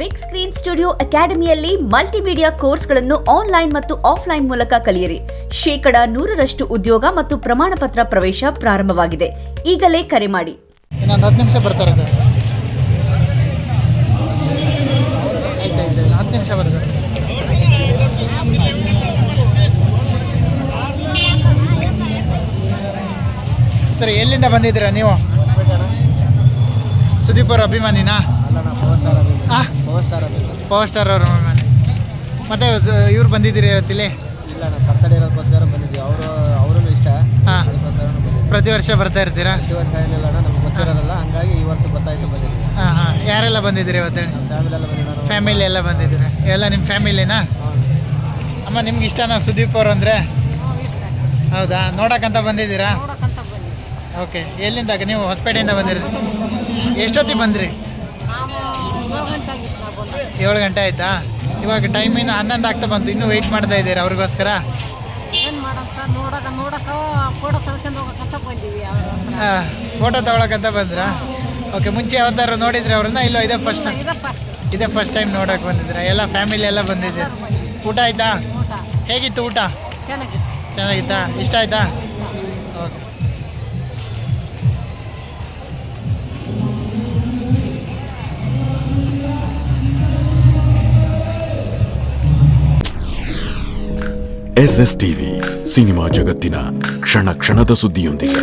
Big screen studio ಅಕಾಡೆಮಿಯಲ್ಲಿ multimedia ಕೋರ್ಸ್ಗಳನ್ನು online ಮತ್ತು ಆಫ್ಲೈನ್ ಮೂಲಕ ಕಲಿಯಿರಿ. 100% ಉದ್ಯೋಗ ಮತ್ತು ಪ್ರಮಾಣ ಪತ್ರ ಪ್ರವೇಶ ಪ್ರಾರಂಭವಾಗಿದೆ. ಈಗಲೇ ಕರೆ ಮಾಡಿ. ಇನ್ನೊಂದು 10 ನಿಮಿಷ ಬರ್ತಾರೆ. 10 ನಿಮಿಷ ಬರ್ತಾರೆ. ಸರಿ, ಎಲ್ಲಿಂದ ಬಂದಿದ್ದೀರಾ ನೀವು? ಸುದೀಪ್ ಅವ್ರ ಅಭಿಮಾನಿನಾ? ಪವರ್ ಸ್ಟಾರ್ ಅವ್ರ ಅಭಿಮಾನಿ. ಮತ್ತೆ ಇವ್ರು ಬಂದಿದ್ದೀರಿ ಇವತ್ತಿಲ್ಲಿ? ಇಲ್ಲ, ನಾವು ಬರ್ತಡೇ ಇರೋದಕ್ಕೋಸ್ಕರ ಬಂದಿದ್ವಿ. ಅವರು ಇಷ್ಟ. ಹಾಂ, ಪ್ರತಿ ವರ್ಷ ಬರ್ತಾ ಇರ್ತೀರಾ? ಪ್ರತಿ ವರ್ಷ ಏನಿಲ್ಲ, ನಮ್ಗೆ ಗೊತ್ತಿರೋಲ್ಲ, ಹಂಗಾಗಿ ಈ ವರ್ಷ ಬರ್ತಾಯಿತ್ತು ಬಂದಿದ್ವಿ. ಹಾಂ ಹಾಂ. ಯಾರೆಲ್ಲ ಬಂದಿದ್ದೀರಿ ಇವತ್ತು? ಫ್ಯಾಮಿಲಿ ಎಲ್ಲ ಬಂದಿದ್ದೀರಾ? ಎಲ್ಲ ನಿಮ್ಮ ಫ್ಯಾಮಿಲಿನಾ? ಅಮ್ಮ, ನಿಮ್ಗೆ ಇಷ್ಟನಾ ಸುದೀಪ್ ಅವ್ರು ಅಂದರೆ? ಹೌದಾ, ನೋಡೋಕ್ಕಂತ ಬಂದಿದ್ದೀರಾ? ಓಕೆ. ಎಲ್ಲಿಂದ ನೀವು? ಹೊಸಪೇಟೆಯಿಂದ ಬಂದಿರಿ? ಎಷ್ಟೊತ್ತಿಗೆ ಬಂದ್ರಿ? 7 ಗಂಟೆ ಆಯಿತಾ? ಇವಾಗ ಟೈಮ್ ಇನ್ನು 11 ಆಗ್ತಾ ಬಂತು. ಇನ್ನೂ ವೆಯ್ಟ್ ಮಾಡ್ತಾ ಇದ್ದೀರಾ ಅವ್ರಿಗೋಸ್ಕರ? ಫೋಟೋ ತೊಗೊಳಕ್ಕಂತ ಬಂದ್ರಾ? ಓಕೆ. ಮುಂಚೆ ಯಾವತ್ತಾರು ನೋಡಿದ್ರೆ ಅವ್ರನ್ನ? ಇಲ್ಲ, ಇದೇ ಫಸ್ಟ್ ಟೈಮ್ ನೋಡೋಕೆ ಬಂದಿದ್ದೀರಾ? ಎಲ್ಲ ಫ್ಯಾಮಿಲಿ ಎಲ್ಲ ಬಂದಿದ್ದೀರಾ? ಊಟ ಆಯಿತಾ? ಹೇಗಿತ್ತು ಊಟ? ಚೆನ್ನಾಗಿತ್ತಾ? ಇಷ್ಟ ಆಯಿತಾ? ಓಕೆ. SSTV ಸಿನಿಮಾ ಜಗತ್ತಿನ ಕ್ಷಣ ಕ್ಷಣದ ಸುದ್ದಿಯೊಂದಿಗೆ.